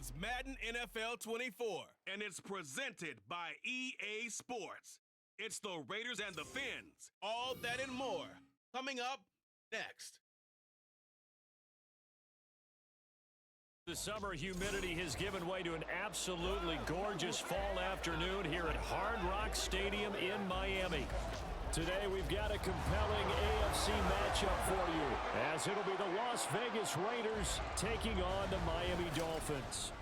It's Madden NFL 24, and it's presented by EA Sports. It's the Raiders and the Fins. All that and more. Coming up next. The summer humidity has given way to an absolutely gorgeous fall afternoon here at Hard Rock Stadium in Miami. Today we've got a compelling AFC matchup for you, as it'll be the Las Vegas Raiders taking on the Miami Dolphins.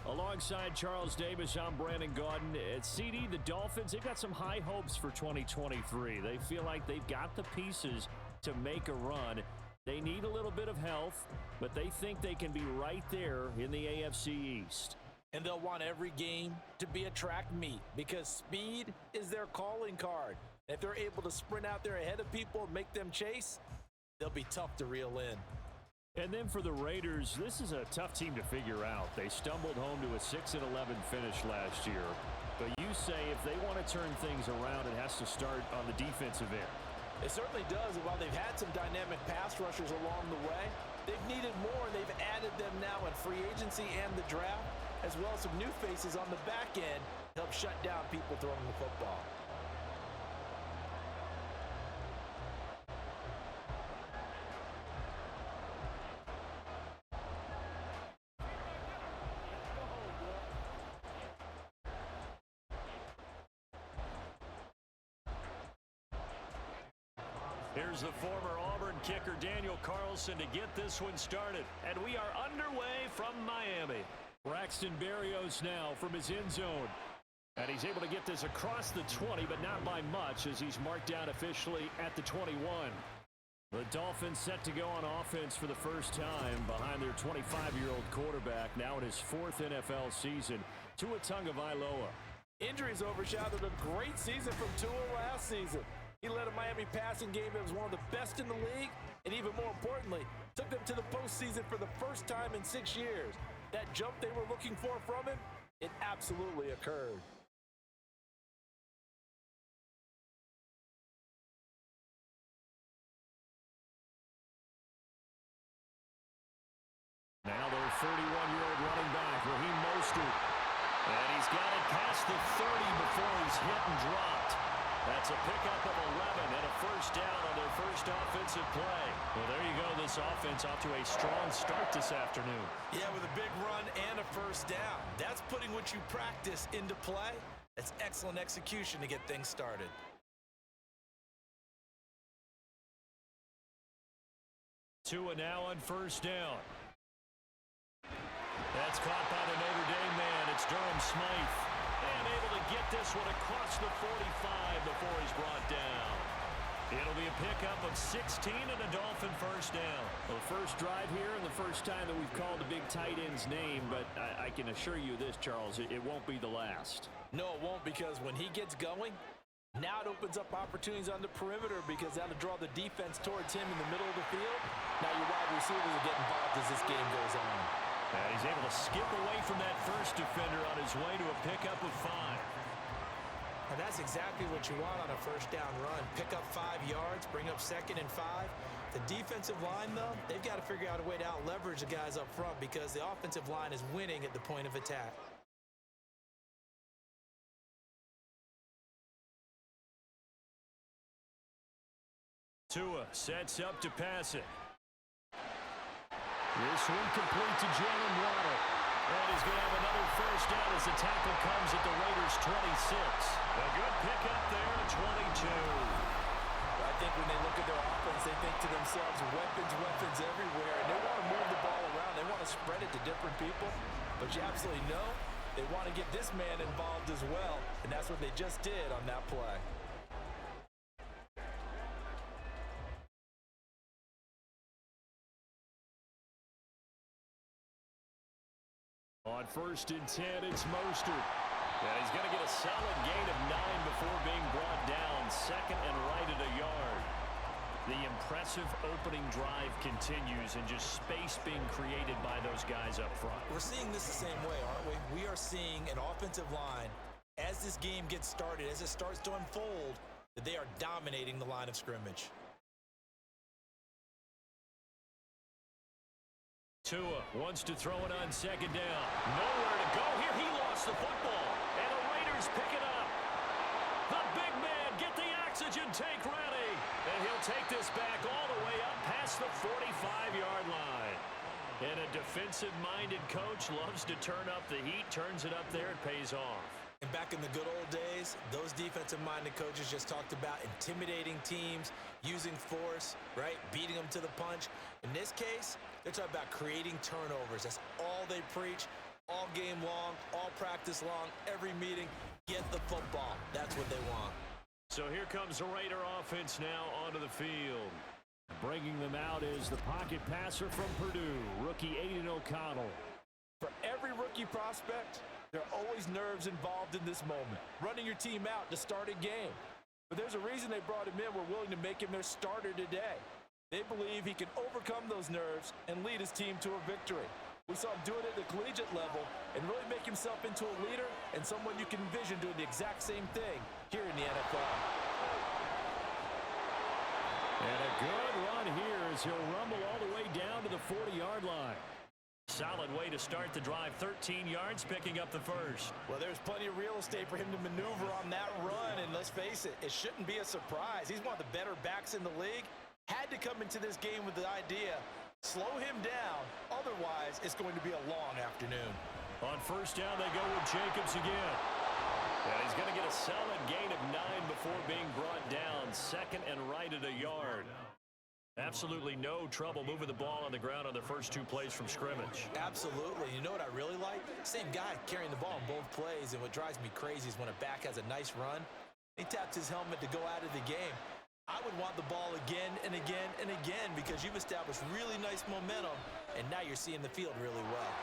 Alongside Charles Davis, I'm Brandon Gaudin. At CD, the Dolphins, they've got some high hopes for 2023. They feel like they've got the pieces to make a run. They need a little bit of health, but they think they can be right there in the AFC East. And they'll want every game to be a track meet because speed is their calling card. If they're able to sprint out there ahead of people and make them chase, they'll be tough to reel in. And then for the Raiders, this is a tough team to figure out. They stumbled home to a 6-11 finish last year. But you say if they want to turn things around, it has to start on the defensive end. It certainly does. And while they've had some dynamic pass rushers along the way, they've needed more, and they've added them now in free agency and the draft, as well as some new faces on the back end to help shut down people throwing the football. Here's the former Auburn kicker Daniel Carlson to get this one started. And we are underway from Miami. Braxton Berrios now from his end zone. And he's able to get this across the 20, but not by much, as he's marked down officially at the 21. The Dolphins set to go on offense for the first time behind their 25-year-old quarterback, now in his fourth NFL season, Tua Tagovailoa. Injuries overshadowed a great season from Tua last season. He led a Miami passing game that was one of the best in the league, and even more importantly, took them to the postseason for the first time in 6 years. That jump they were looking for from him, it absolutely occurred. Now their 31-year-old running back, Raheem Mostert. And he's got it past the 30 before he's hit and dropped. That's a pickup of 11 and a first down on their first offensive play. Well, there you go. This offense off to a strong start this afternoon. Yeah, with a big run and a first down. That's putting what you practice into play. That's excellent execution to get things started. Tua now on first down. That's caught by the Notre Dame man. It's Durham Smythe. And able to get this one across the 45 before he's brought down. It'll be a pickup of 16 and a Dolphin first down. Well, the first drive here and the first time that we've called the big tight end's name, but I can assure you this, Charles, it won't be the last. No, it won't, because when he gets going, now it opens up opportunities on the perimeter because that'll draw the defense towards him in the middle of the field. Now your wide receivers will get involved as this game goes on. And he's able to skip away from that first defender on his way to a pickup of 5. And that's exactly what you want on a first down run. Pick up 5 yards, bring up 2nd and 5. The defensive line, though, they've got to figure out a way to out-leverage the guys up front because the offensive line is winning at the point of attack. Tua sets up to pass it. This one complete to Jalen Waddle. And he's going to have another first down as the tackle comes at the Raiders' 26. A good pickup there, 22. I think when they look at their offense, they think to themselves, weapons everywhere. And they want to move the ball around. They want to spread it to different people. But you absolutely know they want to get this man involved as well. And that's what they just did on that play. On 1st and 10, it's Mostert. And he's going to get a solid gain of 9 before being brought down. 2nd and right at a yard. The impressive opening drive continues and just space being created by those guys up front. We're seeing this the same way, aren't we? We are seeing an offensive line, as this game gets started, as it starts to unfold, that they are dominating the line of scrimmage. Tua wants to throw it on second down. Nowhere to go here. He lost the football. And the Raiders pick it up. The big man, get the oxygen tank ready. And he'll take this back all the way up past the 45-yard line. And a defensive-minded coach loves to turn up the heat, turns it up there, it pays off. And back in the good old days, those defensive-minded coaches just talked about intimidating teams, using force, right, beating them to the punch. In this case, they're talking about creating turnovers. That's all they preach, all game long, all practice long, every meeting. Get the football. That's what they want. So here comes the Raider offense now onto the field. Bringing them out is the pocket passer from Purdue, rookie Aiden O'Connell. For every rookie prospect, there are always nerves involved in this moment. Running your team out to start a game. But there's a reason they brought him in. We're willing to make him their starter today. They believe he can overcome those nerves and lead his team to a victory. We saw him do it at the collegiate level and really make himself into a leader and someone you can envision doing the exact same thing here in the NFL. And a good run here as he'll rumble all the way down to the 40-yard line. Solid way to start the drive, 13 yards, picking up the first. Well, there's plenty of real estate for him to maneuver on that run, and let's face it, it shouldn't be a surprise. He's one of the better backs in the league. Had to come into this game with the idea, slow him down, otherwise it's going to be a long afternoon. On first down, they go with Jacobs again. And he's going to get a solid gain of 9 before being brought down, second and right at a yard. Absolutely no trouble moving the ball on the ground on the first 2 plays from scrimmage. Absolutely. You know what I really like? Same guy carrying the ball in both plays, and what drives me crazy is when a back has a nice run, he taps his helmet to go out of the game. I would want the ball again and again and again because you've established really nice momentum, and now you're seeing the field really well.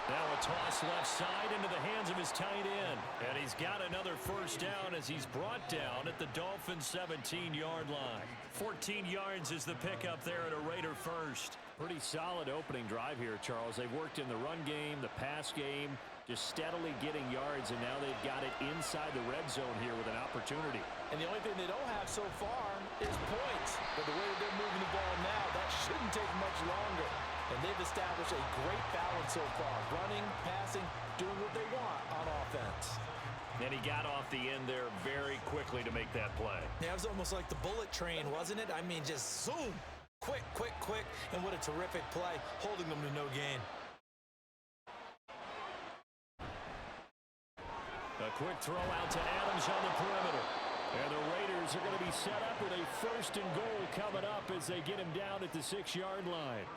Now a toss left side into the hands of his tight end. And he's got another first down as he's brought down at the Dolphins' 17-yard line. 14 yards is the pickup there at a Raider first. Pretty solid opening drive here, Charles. They've worked in the run game, the pass game, just steadily getting yards, and now they've got it inside the red zone here with an opportunity. And the only thing they don't have so far is points. But the way that they're moving the ball now, that shouldn't take much longer. And they've established a great balance so far. Running, passing, doing what they want on offense. And he got off the end there very quickly to make that play. Yeah, it was almost like the bullet train, wasn't it? I mean, just zoom. Quick, quick, quick. And what a terrific play, holding them to no gain. A quick throw out to Adams on the perimeter. And the Raiders are going to be set up with a first and goal coming up as they get him down at the 6-yard line.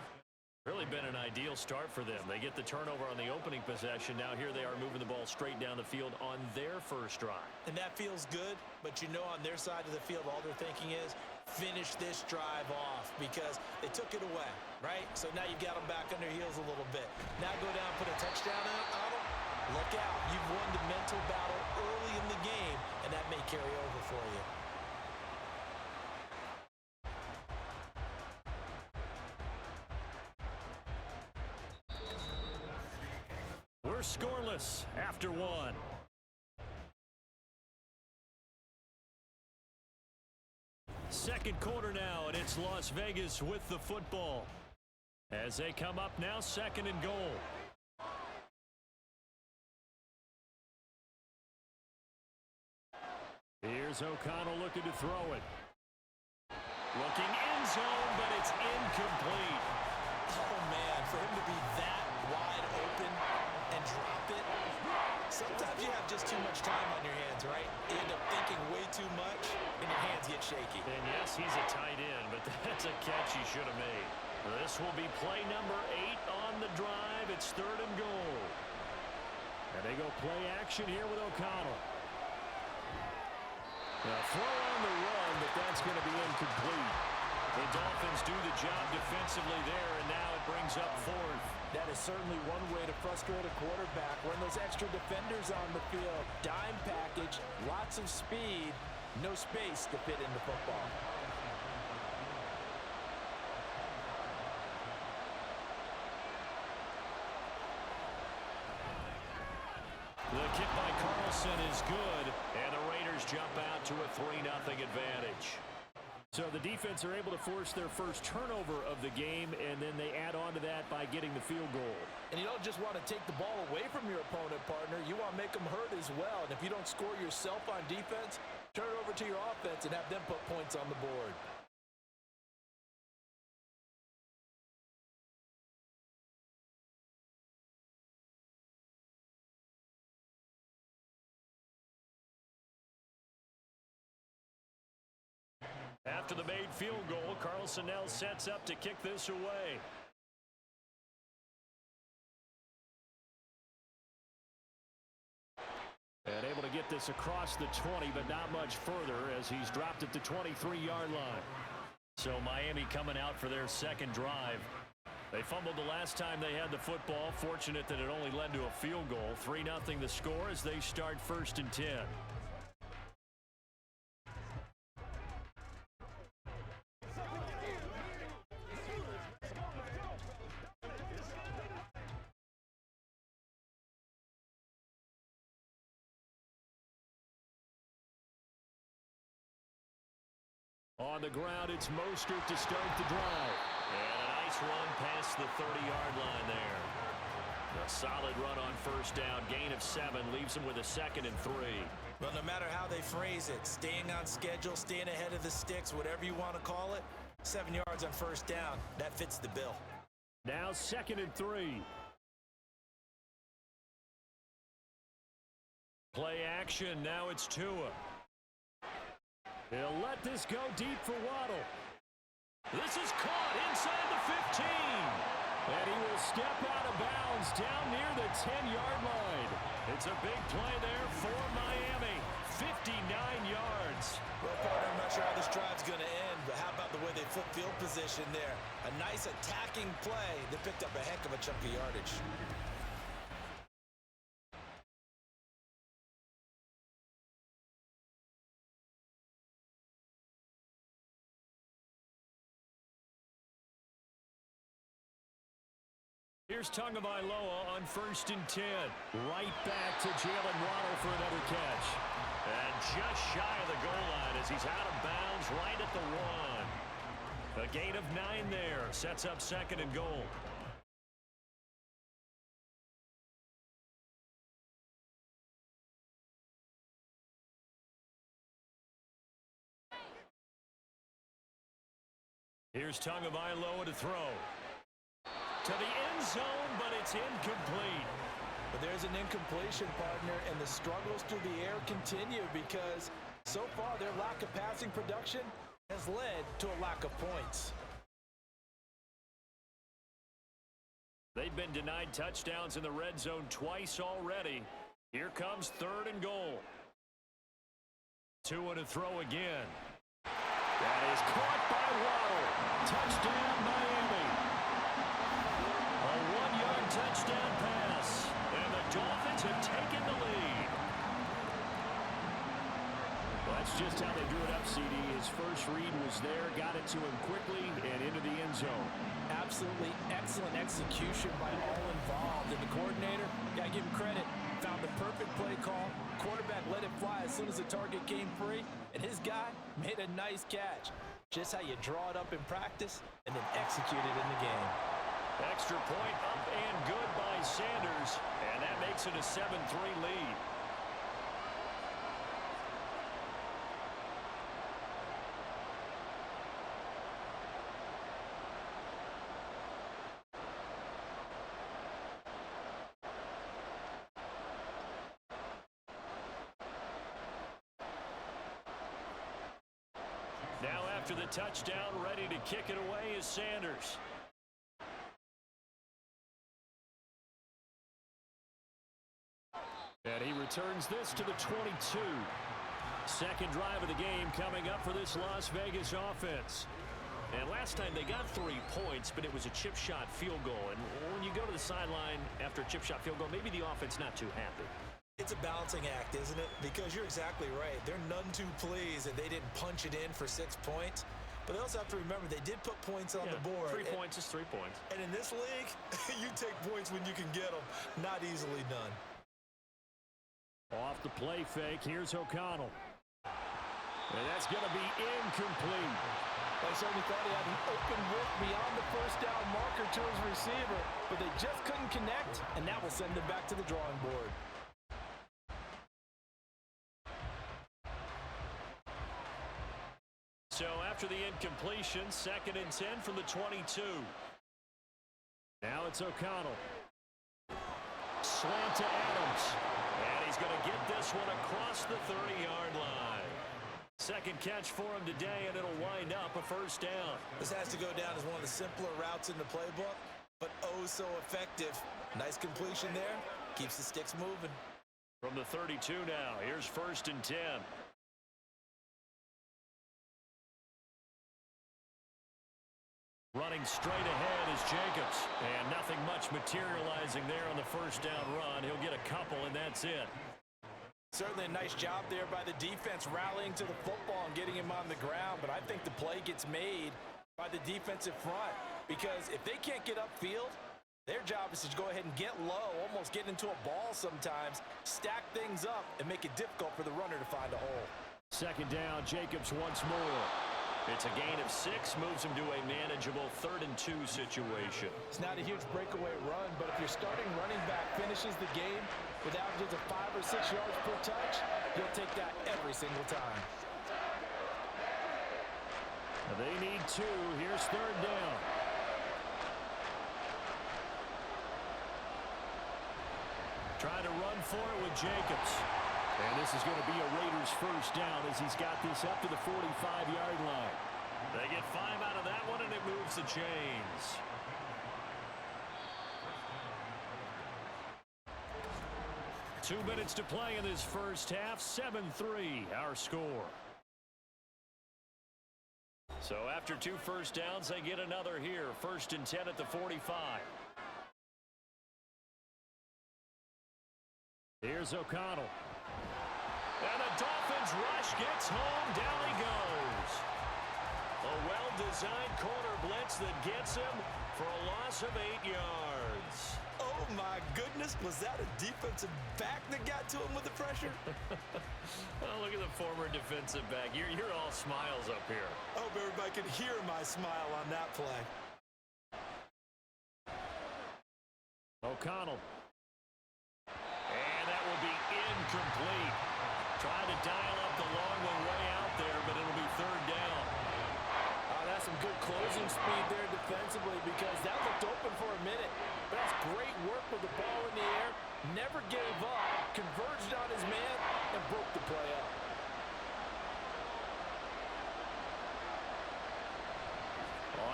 Really been an ideal start for them. They get the turnover on the opening possession. Now here they are moving the ball straight down the field on their first drive. And that feels good, but you know on their side of the field, all they're thinking is finish this drive off because they took it away, right? So now you've got them back on their heels a little bit. Now go down, put a touchdown on them. Look out. You've won the mental battle early in the game, and that may carry over for you. We're scoreless after 1. Second quarter now, and it's Las Vegas with the football. As they come up now, second and goal. Here's O'Connell looking to throw it. Looking end zone, but it's incomplete. Oh, man, for him to be that wide open and drop it. Sometimes you have just too much time on your hands, right? You end up thinking way too much, and your hands get shaky. And yes, he's a tight end, but that's a catch he should have made. This will be play number 8 on the drive. It's third and goal. And they go play action here with O'Connell. Now throw on the run, but that's going to be incomplete. The Dolphins do the job defensively there, and now it brings up fourth. That is certainly one way to frustrate a quarterback. Run those extra defenders on the field. Dime package, lots of speed, no space to fit into football. The kick by Carlson is good, and the Raiders jump out to a 3-0 advantage. So the defense are able to force their first turnover of the game, and then they add on to that by getting the field goal. And you don't just want to take the ball away from your opponent, partner. You want to make them hurt as well. And if you don't score yourself on defense, turn it over to your offense and have them put points on the board. After the made field goal, Carlson now sets up to kick this away. And able to get this across the 20, but not much further as he's dropped at the 23-yard line. So Miami coming out for their second drive. They fumbled the last time they had the football. Fortunate that it only led to a field goal. 3-0 the score as they start 1st and 10. On the ground, it's Mostert to start the drive. And a nice run past the 30-yard line there. A solid run on 1st down. Gain of 7 leaves him with a 2nd and 3. Well, no matter how they phrase it, staying on schedule, staying ahead of the sticks, whatever you want to call it, 7 yards on 1st down, that fits the bill. Now 2nd and 3. Play action. Now it's Tua. He'll let this go deep for Waddle. This is caught inside the 15. And he will step out of bounds down near the 10-yard line. It's a big play there for Miami. 59 yards. Well, partner, I'm not sure how this drive's going to end, but how about the way they flip field position there? A nice attacking play that picked up a heck of a chunk of yardage. Here's Tagovailoa on 1st and 10. Right back to Jalen Waddle for another catch. And just shy of the goal line as he's out of bounds right at the 1. A gain of 9 there. Sets up 2nd and goal. Here's Tagovailoa to throw. To the end zone, but it's incomplete. But there's an incompletion, partner, and the struggles through the air continue because so far their lack of passing production has led to a lack of points. They've been denied touchdowns in the red zone twice already. Here comes 3rd and goal. Tua to throw again. That is caught by Waddle. Touchdown, Miami. A 1-yard touchdown pass. And the Dolphins have taken the lead. Well, that's just how they drew it up, CD. His first read was there, got it to him quickly, and into the end zone. Absolutely excellent execution by all involved. And the coordinator, got to give him credit, found the perfect play call. Quarterback let it fly as soon as the target came free, and his guy made a nice catch. Just how you draw it up in practice and then execute it in the game. Extra point up and good by Sanders, and that makes it a 7-3 lead. Now after the touchdown, ready to kick it away is Sanders. And he returns this to the 22. Second drive of the game coming up for this Las Vegas offense. And last time they got 3 points, but it was a chip shot field goal. And when you go to the sideline after a chip shot field goal, maybe the offense not too happy. It's a balancing act, isn't it? Because you're exactly right. They're none too pleased that they didn't punch it in for 6 points. But they also have to remember they did put points on the board. 3 points is 3 points. And in this league, you take points when you can get them. Not easily done. Off the play fake, here's O'Connell. And that's going to be incomplete. certainly thought he had an open look beyond the first down marker to his receiver, but they just couldn't connect, and that will send them back to the drawing board. So after the incompletion, 2nd and 10 from the 22. Now it's O'Connell. Slant to Adams. And he's going to get this one across the 30-yard line. Second catch for him today, and it'll wind up a first down. This has to go down as one of the simpler routes in the playbook, but oh so effective. Nice completion there. Keeps the sticks moving. From the 32 now, here's 1st and 10. Running straight ahead is Jacobs. And nothing much materializing there on the first down run. He'll get a couple, and that's it. Certainly a nice job there by the defense rallying to the football and getting him on the ground, but I think the play gets made by the defensive front because if they can't get upfield, their job is to go ahead and get low, almost get into a ball sometimes, stack things up, and make it difficult for the runner to find a hole. 2nd down, Jacobs once more. It's a gain of 6, moves him to a manageable 3rd and 2 situation. It's not a huge breakaway run, but if your starting running back finishes the game with averages of 5 or 6 yards per touch, you'll take that every single time. They need 2. Here's 3rd down. Trying to run for it with Jacobs. And this is going to be a Raiders first down as he's got this up to the 45-yard line. They get 5 out of that one, and it moves the chains. Two minutes to play in this first half. 7-3, our score. So after 2 first downs, they get another here. 1st and 10 at the 45. Here's O'Connell. And the Dolphins rush gets home. Down he goes. A well-designed corner blitz that gets him for a loss of 8 yards. Oh, my goodness. Was that a defensive back that got to him with the pressure? Oh, look at the former defensive back. You're all smiles up here. I hope everybody could hear my smile on that play. O'Connell. And that will be incomplete. Trying to dial up the long one way out there, but it'll be 3rd down. That's some good closing speed there defensively because that looked open for a minute. But that's great work with the ball in the air. Never gave up, converged on his man, and broke the play up.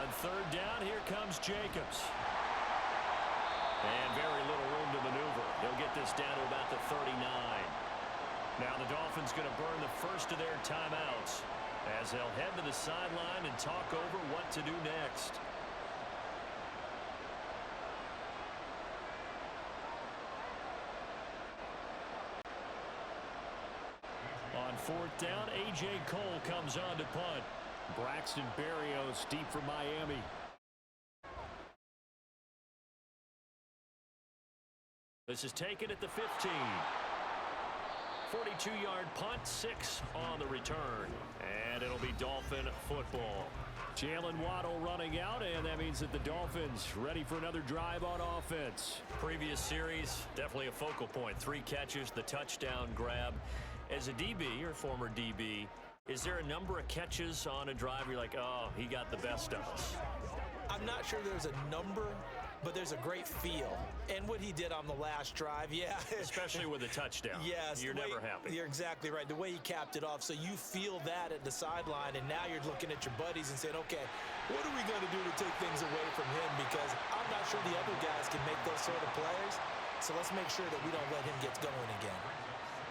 On 3rd down, here comes Jacobs. And very little room to maneuver. He'll get this down to about the 39. Now the Dolphins going to burn the first of their timeouts as they'll head to the sideline and talk over what to do next. On 4th down, A.J. Cole comes on to punt. Braxton Berrios deep for Miami. This is taken at the 15. 42-yard punt, 6 on the return. And it'll be Dolphin football. Jalen Waddle running out, and that means that the Dolphins ready for another drive on offense. Previous series, definitely a focal point. 3 catches, the touchdown grab. As a DB, or former DB, is there a number of catches on a drive where you're like, oh, he got the best of us? I'm not sure there's a number, but there's a great feel. And what he did on the last drive, yeah. Especially with a touchdown. Yes. You're never happy. You're exactly right. The way he capped it off, so you feel that at the sideline, and now you're looking at your buddies and saying, okay, what are we going to do to take things away from him? Because I'm not sure the other guys can make those sort of plays. So let's make sure that we don't let him get going again.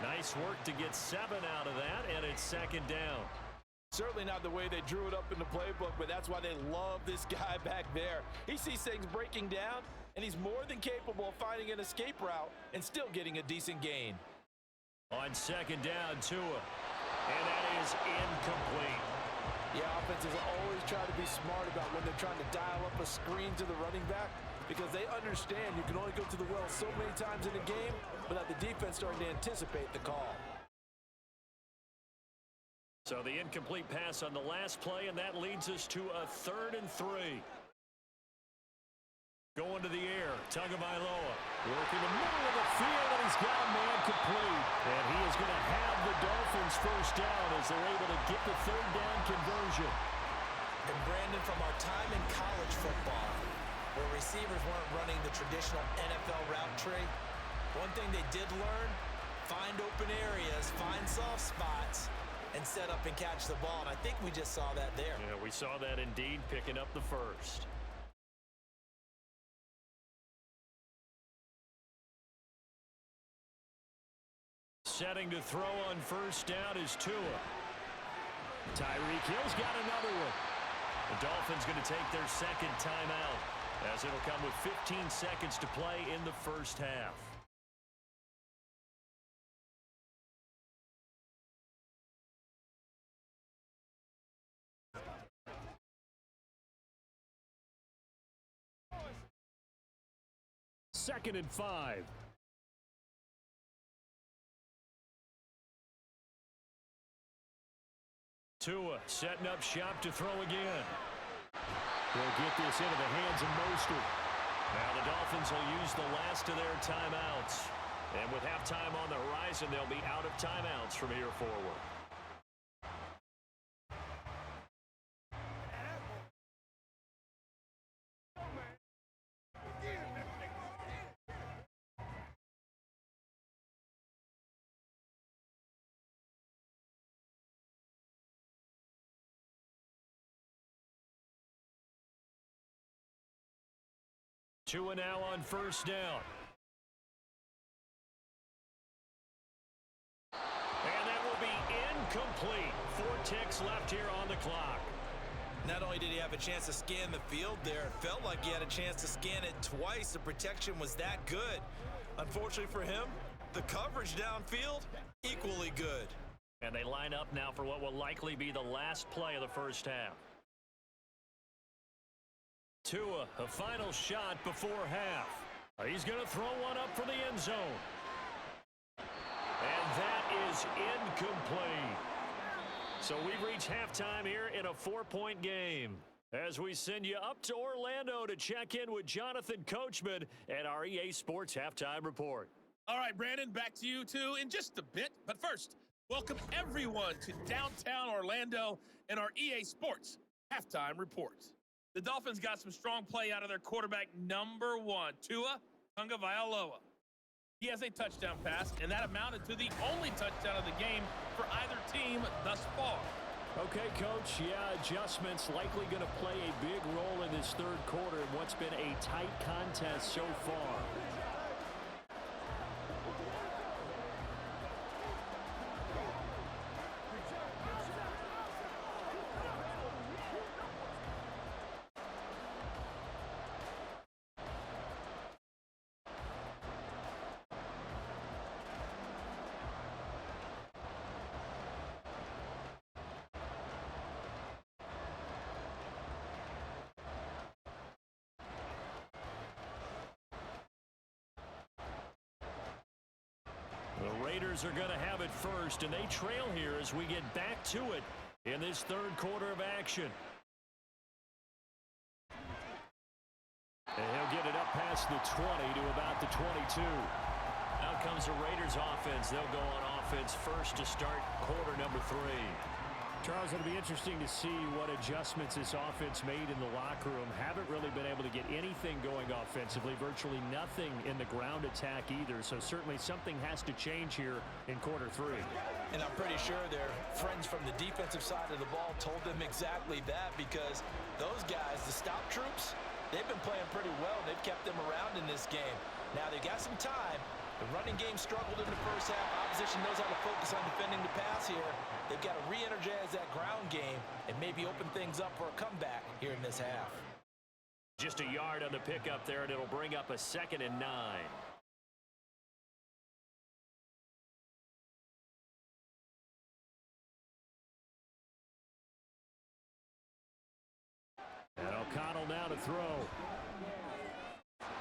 Nice work to get 7 out of that, and it's 2nd down. Certainly not the way they drew it up in the playbook, but that's why they love this guy back there. He sees things breaking down, and he's more than capable of finding an escape route and still getting a decent gain. On 2nd down, Tua, and that is incomplete. Yeah, offenses always try to be smart about when they're trying to dial up a screen to the running back because they understand you can only go to the well so many times in a game without the defense starting to anticipate the call. So the incomplete pass on the last play, and that leads us to a 3rd and 3. Going to the air, Tagovailoa working the middle of the field, and he's got a man complete. And he is going to have the Dolphins first down as they're able to get the 3rd down conversion. And Brandon, from our time in college football, where receivers weren't running the traditional NFL route tree, one thing they did learn, find open areas, find soft spots, and set up and catch the ball. And I think we just saw that there. Yeah, we saw that indeed, picking up the first. Setting to throw on first down is Tua. Tyreek Hill's got another one. The Dolphins going to take their 2nd timeout, as it'll come with 15 seconds to play in the first half. Second and 5. Tua setting up shop to throw again. They'll get this into the hands of Mostert. Now the Dolphins will use the last of their timeouts. And with halftime on the horizon, they'll be out of timeouts from here forward. Tua now on first down. And that will be incomplete. 4 ticks left here on the clock. Not only did he have a chance to scan the field there, it felt like he had a chance to scan it twice. The protection was that good. Unfortunately for him, the coverage downfield, equally good. And they line up now for what will likely be the last play of the first half. Tua, a final shot before half. He's going to throw one up for the end zone. And that is incomplete. So we've reached halftime here in a 4-point game, as we send you up to Orlando to check in with Jonathan Coachman at our EA Sports Halftime Report. All right, Brandon, back to you two in just a bit. But first, welcome everyone to downtown Orlando and our EA Sports Halftime Report. The Dolphins got some strong play out of their quarterback, number 1, Tua Tagovailoa. He has a touchdown pass, and that amounted to the only touchdown of the game for either team thus far. Okay, Coach, yeah, adjustments likely going to play a big role in this 3rd quarter in what's been a tight contest so far. The Raiders are going to have it first, and they trail here as we get back to it in this 3rd quarter of action. And he'll get it up past the 20 to about the 22. Out comes the Raiders offense. They'll go on offense first to start quarter number 3. Charles, it'll be interesting to see what adjustments this offense made in the locker room. Haven't really been able to get anything going offensively, virtually nothing in the ground attack either. So certainly something has to change here in quarter 3. And I'm pretty sure their friends from the defensive side of the ball told them exactly that, because those guys, the stop troops, they've been playing pretty well. They've kept them around in this game. Now they've got some time. The running game struggled in the first half. Opposition knows how to focus on defending the pass here. They've got to re-energize that ground game and maybe open things up for a comeback here in this half. Just a yard on the pickup there, and it'll bring up a 2nd and 9. And O'Connell now to throw.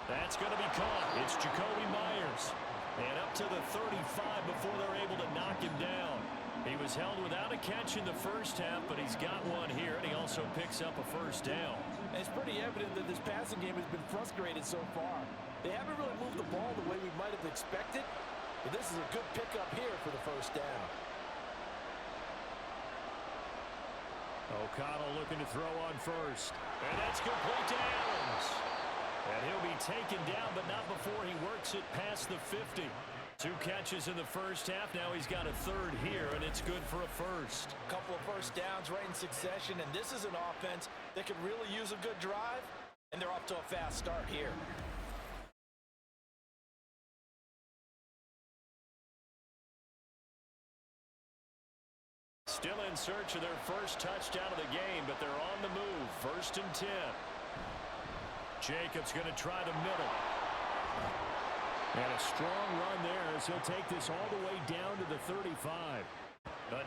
That's going to be caught. It's Jacoby Myers. And up to the 35 before they're able to knock him down. He was held without a catch in the first half, but he's got one here, and he also picks up a first down. And it's pretty evident that this passing game has been frustrated so far. They haven't really moved the ball the way we might have expected, but this is a good pickup here for the first down. O'Connell looking to throw on first. And that's complete to Adams. And he'll be taken down, but not before he works it past the 50. 2 catches in the first half. Now he's got a third here, and it's good for a first. A couple of first downs right in succession, and this is an offense that could really use a good drive, and they're off to a fast start here. Still in search of their first touchdown of the game, but they're on the move. 1st and 10. Jacobs going to try the middle. And a strong run there as he'll take this all the way down to the 35.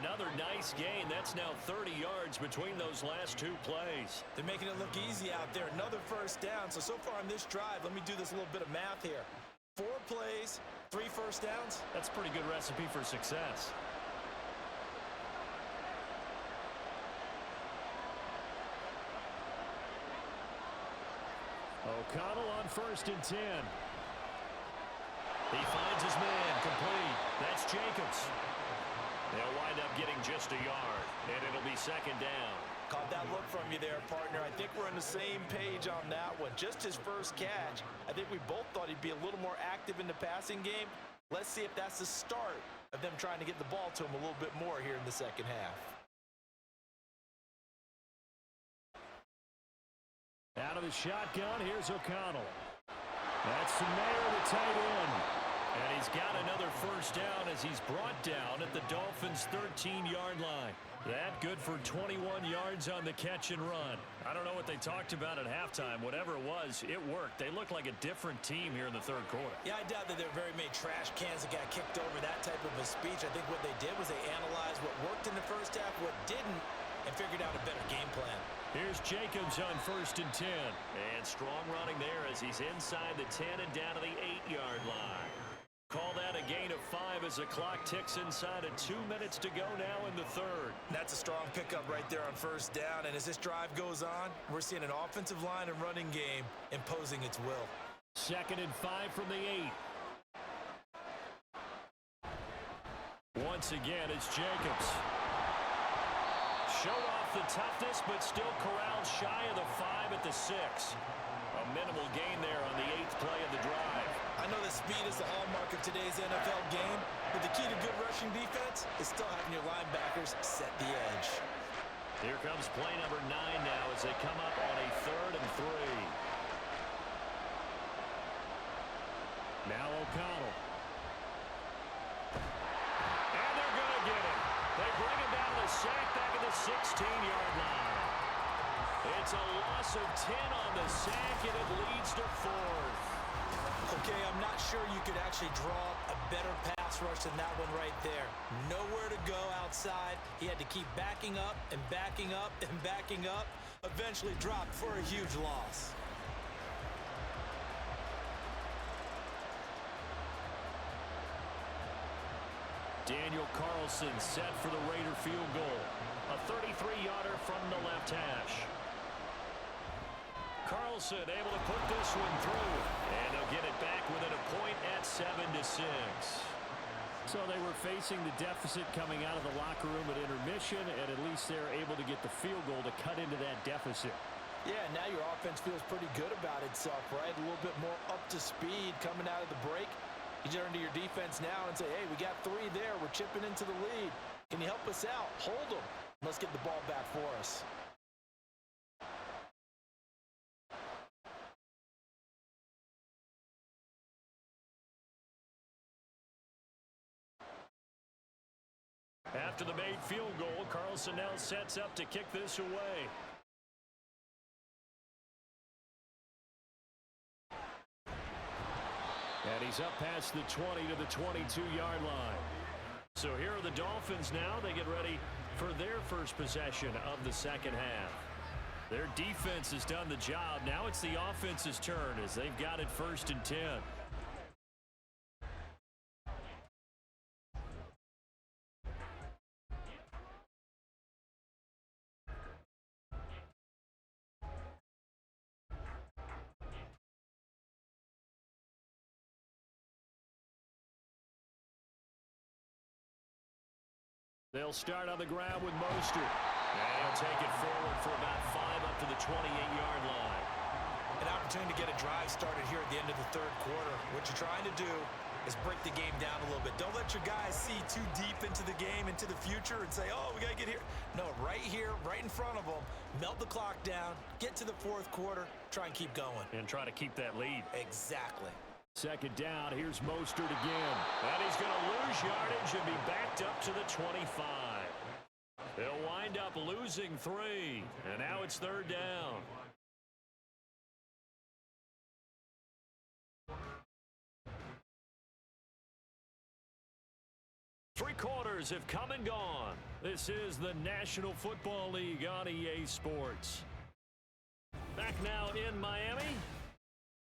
Another nice gain. That's now 30 yards between those last 2 plays. They're making it look easy out there. Another first down. So far on this drive, let me do this little bit of math here. 4 plays, 3 first downs. That's a pretty good recipe for success. O'Connell on 1st and 10. He finds his man complete. That's Jacobs. They'll wind up getting just a yard, and it'll be 2nd down. Caught that look from you there, partner. I think we're on the same page on that one. Just his first catch. I think we both thought he'd be a little more active in the passing game. Let's see if that's the start of them trying to get the ball to him a little bit more here in the second half. Out of the shotgun, here's O'Connell. That's Mayer, the tight end. And he's got another first down as he's brought down at the Dolphins' 13-yard line. That good for 21 yards on the catch and run. I don't know what they talked about at halftime. Whatever it was, it worked. They look like a different team here in the 3rd quarter. Yeah, I doubt that there are very many trash cans that got kicked over, that type of a speech. I think what they did was they analyzed what worked in the first half, what didn't, and figured out a better game plan. Here's Jacobs on 1st and 10. And strong running there as he's inside the 10 and down to the 8-yard line. Call that a gain of 5 as the clock ticks inside of 2 minutes to go now in the 3rd. That's a strong pickup right there on first down. And as this drive goes on, we're seeing an offensive line and running game imposing its will. 2nd and 5 from the 8. Once again, it's Jacobs. Showed off the toughness, but still corralled shy of the 5 at the 6. A minimal gain there on the 8th play of the drive. I know that speed is the hallmark of today's NFL game, but the key to good rushing defense is still having your linebackers set the edge. Here comes play number 9 now as they come up on a 3rd and 3. Now O'Connell. And they're going to get him. They bring him down to the sack back at the 16-yard line. It's a loss of 10 on the sack, and it leads to 4th. Okay, I'm not sure you could actually draw a better pass rush than that one right there. Nowhere to go outside. He had to keep backing up and backing up and backing up. Eventually dropped for a huge loss. Daniel Carlson set for the Raider field goal. A 33-yarder from the left hash. Carlson able to put this one through. And they'll get it back within a point at 7-6. So they were facing the deficit coming out of the locker room at intermission, and at least they're able to get the field goal to cut into that deficit. Yeah, now your offense feels pretty good about itself, right? A little bit more up to speed coming out of the break. You turn to your defense now and say, hey, we got 3 there. We're chipping into the lead. Can you help us out? Hold them. Let's get the ball back for us. After the made field goal, Carlson now sets up to kick this away. And he's up past the 20 to the 22-yard line. So here are the Dolphins now. They get ready for their first possession of the second half. Their defense has done the job. Now it's the offense's turn as they've got it 1st and 10. They'll start on the ground with Mostert. And he'll take it forward for about 5 up to the 28-yard line. An opportunity to get a drive started here at the end of the third quarter. What you're trying to do is break the game down a little bit. Don't let your guys see too deep into the game, into the future, and say, oh, we got to get here. No, right here, right in front of them, melt the clock down, get to the fourth quarter, try and keep going. And try to keep that lead. Exactly. Second down, here's Mostert again. And he's going to lose yardage and be backed up to the 25. They'll wind up losing 3, and now it's third down. Three quarters have come and gone. This is the National Football League on EA Sports. Back now in Miami.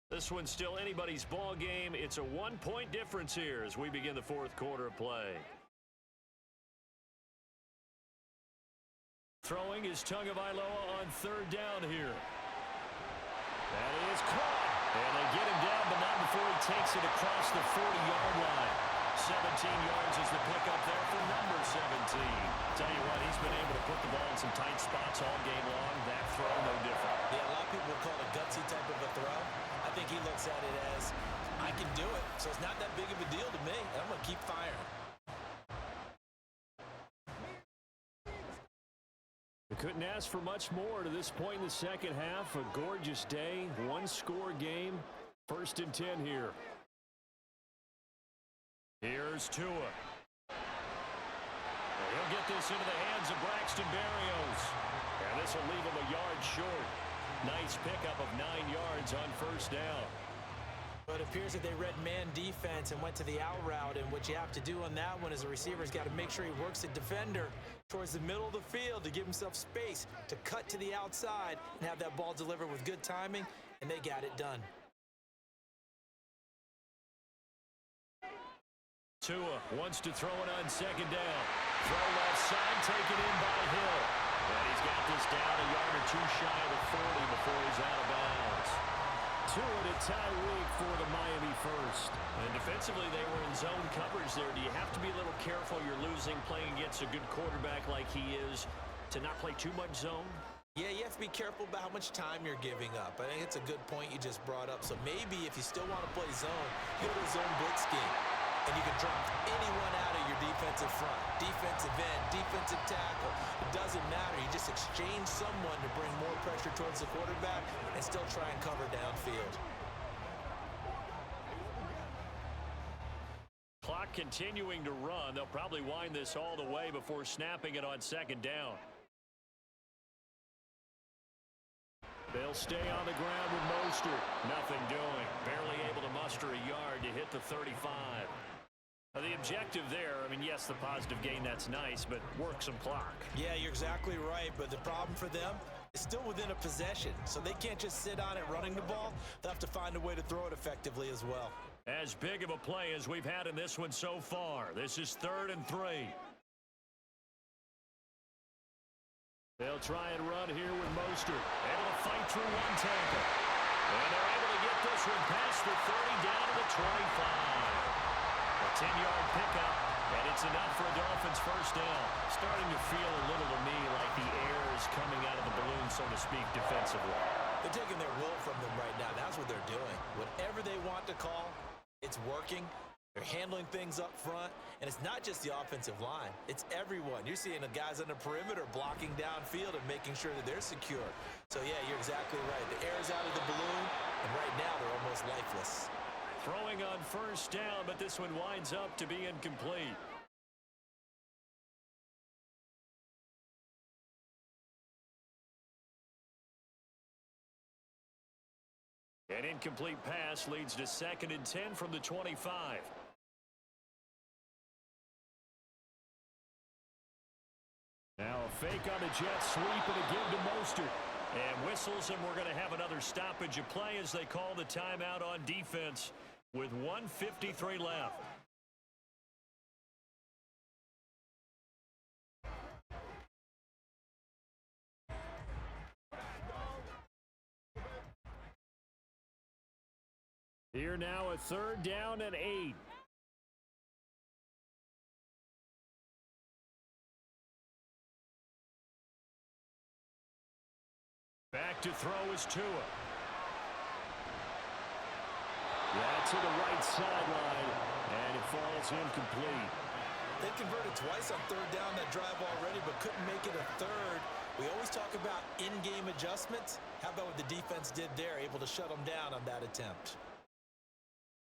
This one's still anybody's ball game. It's a 1-point difference here as we begin the fourth quarter of play. Throwing is Tagovailoa on third down here. That is caught. And they get him down, but not before he takes it across the 40-yard line. 17 yards is the pickup there for number 17. Tell you what, he's been able to put the ball in some tight spots all game long. That throw, no different. Yeah, a lot of people would call it a gutsy type of a throw. I think he looks at it as, I can do it, so it's not that big of a deal to me, and I'm going to keep firing. We couldn't ask for much more to this point in the second half. A gorgeous day, one-score game. First and 10 here. Here's Tua. He'll get this into the hands of Braxton Berrios. And this will leave him a yard short. Nice pickup of 9 yards on first down. But it appears that they read man defense and went to the out route, and what you have to do on that one is the receiver's got to make sure he works the defender towards the middle of the field to give himself space to cut to the outside and have that ball delivered with good timing, and they got it done. Tua wants to throw it on second down. Throw left side, taken in by Hill. And he's got this down a yard or two shy of the 40 before he's out of bounds. Tua to Tyreek for the Miami first. And defensively, they were in zone coverage there. Do you have to be a little careful? You're losing, playing against a good quarterback like he is, to not play too much zone? Yeah, you have to be careful about how much time you're giving up. I think it's a good point you just brought up. So maybe if you still want to play zone, go to a zone blitz scheme. And you can drop anyone out of your defensive front. Defensive end, defensive tackle. It doesn't matter. You just exchange someone to bring more pressure towards the quarterback and still try and cover downfield. Clock continuing to run. They'll probably wind this all the way before snapping it on second down. They'll stay on the ground with Mostert. Nothing doing. Barely able to muster a yard to hit the 35. Now, the objective there, I mean, yes, the positive gain, that's nice, but work some clock. Yeah, you're exactly right, but the problem for them is still within a possession, so they can't just sit on it running the ball. They'll have to find a way to throw it effectively as well. As big of a play as we've had in this one so far. This is 3rd and 3. They'll try and run here with Mostert. Able to fight through one tackle. And they're able to get this one past the 30 down to the 25. A 10-yard pickup, and it's enough for a Dolphins first down. Starting to feel a little to me like the air is coming out of the balloon, so to speak, defensively. They're taking their will from them right now. That's what they're doing. Whatever they want to call, it's working. They're handling things up front, and it's not just the offensive line. It's everyone. You're seeing the guys on the perimeter blocking downfield and making sure that they're secure. So, yeah, you're exactly right. The air is out of the balloon, and right now they're almost lifeless. Throwing on first down, but this one winds up to be incomplete. An incomplete pass leads to 2nd and 10 from the 25. Now a fake on the jet sweep and a give to Mostert. And whistles, and we're going to have another stoppage of play as they call the timeout on defense with 1:53 left. Here now a 3rd down and 8. To throw is Tua. That's to the right sideline, and it falls incomplete. They converted twice on third down that drive already, but couldn't make it a third. We always talk about in-game adjustments. How about what the defense did there, able to shut them down on that attempt?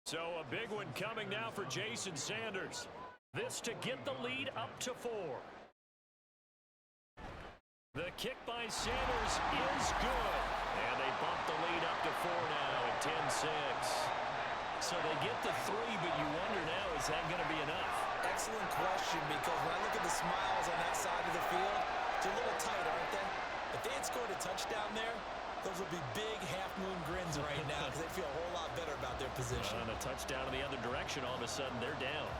So a big one coming now for Jason Sanders. This to get the lead up to 4. The kick by Sanders is good. And they bump the lead up to 4 now at 10-6. So they get the 3, but you wonder now, is that going to be enough? Excellent question, because when I look at the smiles on that side of the field, they're a little tight, aren't they? If they had scored a touchdown there, those would be big half-moon grins right now because they feel a whole lot better about their position. And a touchdown in the other direction, all of a sudden they're down.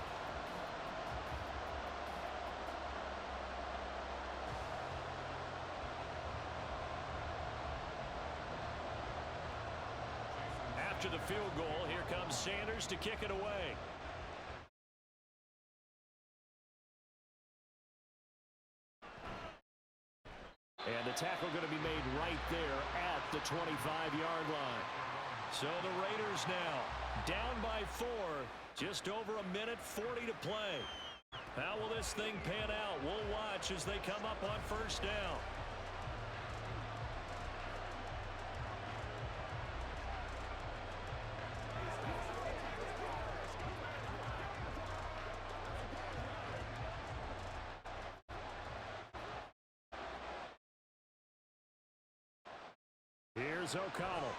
After the field goal, here comes Sanders to kick it away. And the tackle going to be made right there at the 25-yard line. So the Raiders now down by 4, just over a minute 40 to play. How will this thing pan out? We'll watch as they come up on first down. Here's O'Connell.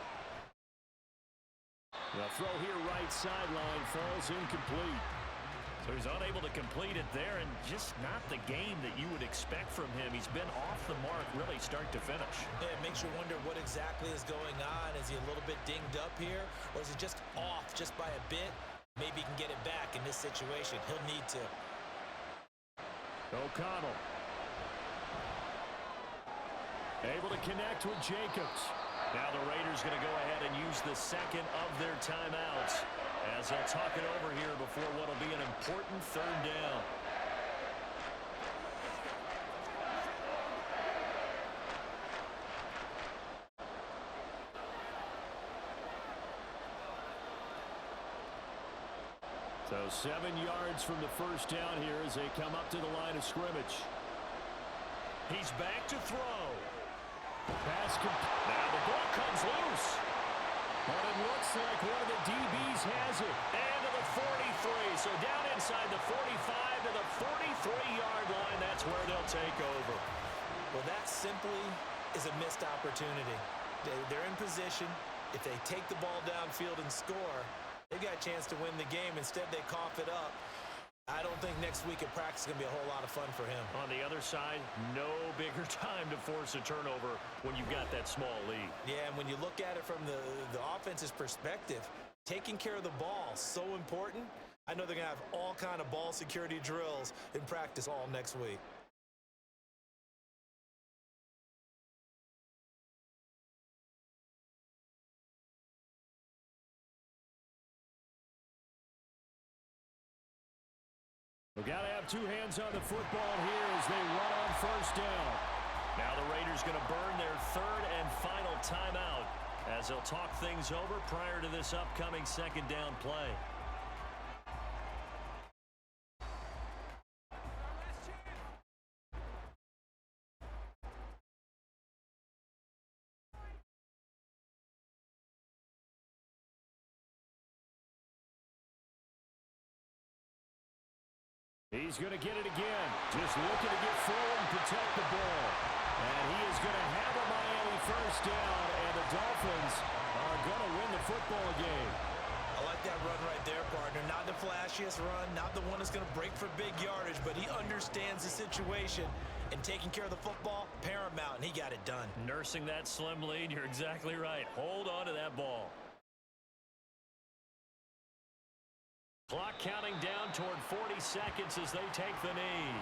The throw here right sideline falls incomplete. So he's unable to complete it there, and just not the game that you would expect from him. He's been off the mark really start to finish. Yeah, it makes you wonder what exactly is going on. Is he a little bit dinged up here, or is he just off just by a bit? Maybe he can get it back in this situation. He'll need to. O'Connell. Able to connect with Jacobs. Now the Raiders going to go ahead and use the second of their timeouts as they'll talk it over here before what will be an important third down. So 7 yards from the first down here as they come up to the line of scrimmage. He's back to throw. Pass now the ball comes loose. But it looks like one of the DBs has it. And to the 43. So down inside the 45 to the 43-yard line. That's where they'll take over. Well, that simply is a missed opportunity. They're in position. If they take the ball downfield and score, they got a chance to win the game. Instead, they cough it up. I don't think next week at practice is going to be a whole lot of fun for him. On the other side, no bigger time to force a turnover when you've got that small lead. Yeah, and when you look at it from the offense's perspective, taking care of the ball, so important. I know they're going to have all kind of ball security drills in practice all next week. We've got to have two hands on the football here as they run on first down. Now the Raiders going to burn their third and final timeout as they'll talk things over prior to this upcoming second down play. He's going to get it again. Just looking to get forward and protect the ball. And he is going to have a Miami first down, and the Dolphins are going to win the football game. I like that run right there, partner. Not the flashiest run, not the one that's going to break for big yardage, but he understands the situation, and taking care of the football, paramount, and he got it done. Nursing that slim lead, you're exactly right. Hold on to that ball. Clock counting down toward 40 seconds as they take the knee.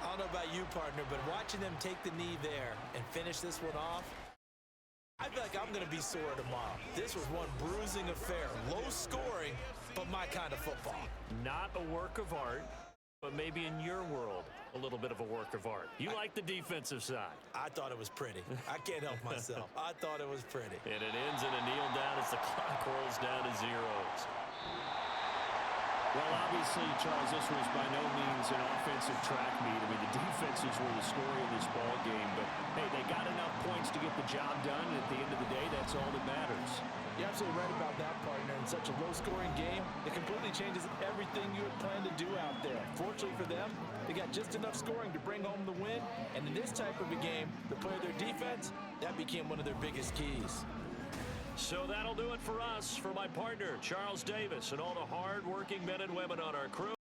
I don't know about you, partner, but watching them take the knee there and finish this one off, I feel like I'm going to be sore tomorrow. This was one bruising affair. Low scoring, but my kind of football. Not a work of art, But maybe in your world, a little bit of a work of art. You like the defensive side. I thought it was pretty. I can't help myself. I thought it was pretty. And it ends in a kneel down as the clock rolls down to zeros. Well, obviously, Charles, this was by no means an offensive track meet. I mean, the defenses were the story of this ball game. But, hey, they got enough points to get the job done. And at the end of the day, that's all that matters. You're absolutely right about that, partner. In such a low-scoring game, it completely changes everything you had planned to do out there. Fortunately for them, they got just enough scoring to bring home the win. And in this type of a game, to play their defense, that became one of their biggest keys. So that'll do it for us. For my partner, Charles Davis, and all the hard-working men and women on our crew.